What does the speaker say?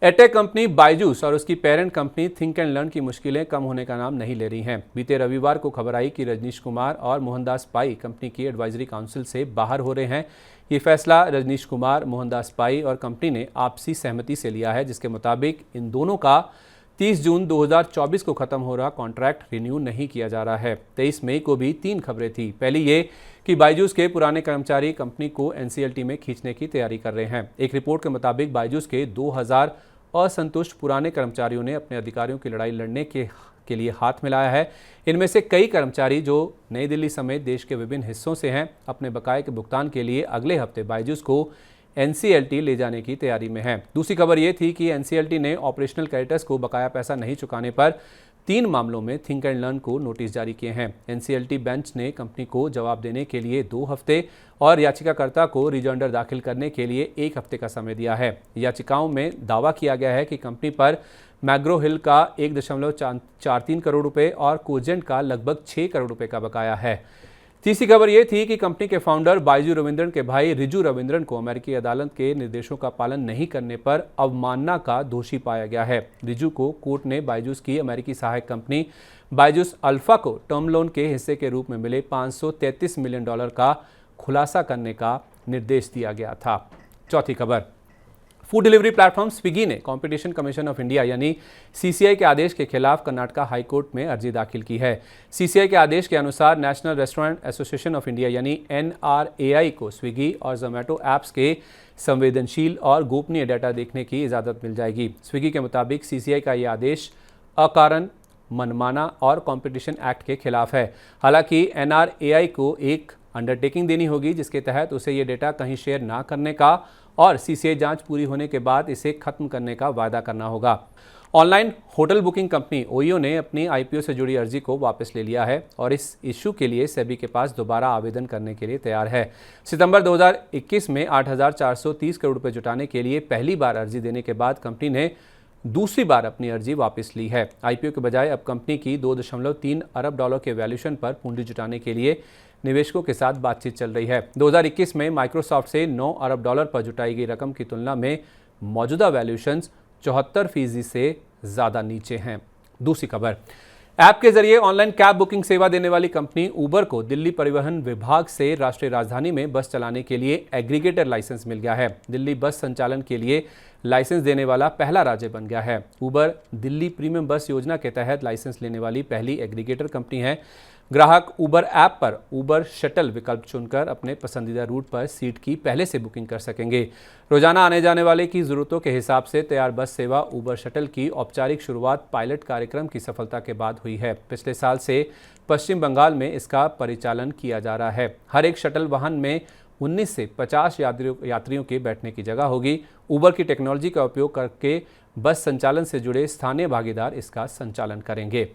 Edtech company Byju's और उसकी parent company think and learn की मुश्किलें कम होने का नाम नहीं ले रही हैं। बीते रविवार को खबर आई कि रजनीश कुमार और मोहनदास पाई कंपनी की एडवाइजरी काउंसिल से बाहर हो रहे हैं। ये फैसला रजनीश कुमार, मोहनदास पाई और कंपनी ने आपसी सहमति से लिया है, जिसके मुताबिक इन दोनों का 30 जून 2024 को खत्म हो रहा कॉन्ट्रैक्ट रिन्यू नहीं किया जा रहा है। 23 मई को भी 3 खबरें थी। पहली ये कि बायजूस के पुराने कर्मचारी कंपनी को एनसीएलटी में खींचने की तैयारी कर रहे हैं। एक रिपोर्ट के मुताबिक बायजूस के 2000 असंतुष्ट पुराने कर्मचारियों ने अपने अधिकारियों की लड़ाई लड़ने के लिए हाथ मिलाया है। इनमें से कई कर्मचारी जो नई दिल्ली समेत देश के विभिन्न हिस्सों से हैं, अपने बकाये के भुगतान के लिए अगले हफ्ते बायजूस को एनसीएलटी ले जाने की तैयारी में है। दूसरी खबर यह थी कि एनसीएलटी ने ऑपरेशनल क्रेडिटर्स को बकाया पैसा नहीं चुकाने पर 3 मामलों में थिंक एंड लर्न को नोटिस जारी किए हैं। एनसीएलटी बेंच ने कंपनी को जवाब देने के लिए 2 हफ्ते और याचिकाकर्ता को रिजॉइंडर दाखिल करने के लिए 1 हफ्ते का समय दिया है। याचिकाओं में दावा किया गया है कि कंपनी पर मैग्रो हिल का 1.43 करोड़ रुपए और कोजेंट का लगभग 6 करोड़ रुपए का बकाया है। तीसरी खबर यह थी कि कंपनी के फाउंडर बायजू रविंद्रन के भाई रिजू रविंद्रन को अमेरिकी अदालत के निर्देशों का पालन नहीं करने पर अवमानना का दोषी पाया गया है। रिजू को कोर्ट ने बायजूस की अमेरिकी सहायक कंपनी बायजूस अल्फा को टर्म लोन के हिस्से के रूप में मिले $533 मिलियन का खुलासा करने का निर्देश दिया गया था। चौथी खबर, फूड डिलीवरी प्लेटफॉर्म स्विगी ने कंपटीशन कमीशन ऑफ इंडिया यानी सीसीआई के आदेश के खिलाफ कर्नाटका हाई कोर्ट में अर्जी दाखिल की है। सीसीआई के आदेश के अनुसार national restaurant association of India यानी एनआरएआई को स्विगी और जोमेटो ऐप्स के संवेदनशील और गोपनीय डाटा देखने की इजाज़त मिल जाएगी। स्विगी के मुताबिक सीसीआई का यह आदेश अकारण, मनमाना और कंपटीशन एक्ट के खिलाफ है। हालांकि एनआरएआई को एक अंडरटेकिंग देनी होगी जिसके तहत उसे ये डेटा कहीं शेयर ना करने का और सीसीआई जांच पूरी होने के बाद इसे खत्म करने का वादा करना होगा। Online hotel booking company OYO ने अपनी आईपीओ से जुड़ी अर्जी को वापस ले लिया है और इस इश्यू के लिए सेबी के पास दोबारा आवेदन करने के लिए तैयार है। सितंबर 2021 में 8,430 करोड़ रुपए जुटाने के लिए पहली बार अर्जी देने के बाद कंपनी ने दूसरी बार अपनी अर्जी वापस ली है। आईपीओ के बजाय अब कंपनी की $2.3 अरब के वैल्यूएशन पर पूंजी जुटाने के लिए निवेशकों के साथ बातचीत चल रही है। 2021 में माइक्रोसॉफ्ट से $9 अरब पर जुटाई गई रकम की तुलना में मौजूदा वैल्यूएशन 74% से ज़्यादा नीचे हैं। दूसरी खबर, ऐप के जरिए ऑनलाइन कैब बुकिंग सेवा देने वाली कंपनी उबर को दिल्ली परिवहन विभाग से राष्ट्रीय राजधानी में बस चलाने के लिए एग्रीगेटर लाइसेंस मिल गया है। दिल्ली बस संचालन के लिए लाइसेंस देने वाला पहला राज्य बन गया है। उबर दिल्ली प्रीमियम बस योजना के तहत लाइसेंस लेने वाली पहली एग्रीगेटर कंपनी है। ग्राहक उबर ऐप पर उबर शटल विकल्प चुनकर अपने पसंदीदा रूट पर सीट की पहले से बुकिंग कर सकेंगे। रोजाना आने जाने वाले की ज़रूरतों के हिसाब से तैयार बस सेवा उबर शटल की औपचारिक शुरुआत पायलट कार्यक्रम की सफलता के बाद हुई है। पिछले साल से पश्चिम बंगाल में इसका परिचालन किया जा रहा है। हर एक शटल वाहन में 19 से 50 यात्रियों के बैठने की जगह होगी। उबर की टेक्नोलॉजी का उपयोग करके बस संचालन से जुड़े स्थानीय भागीदार इसका संचालन करेंगे।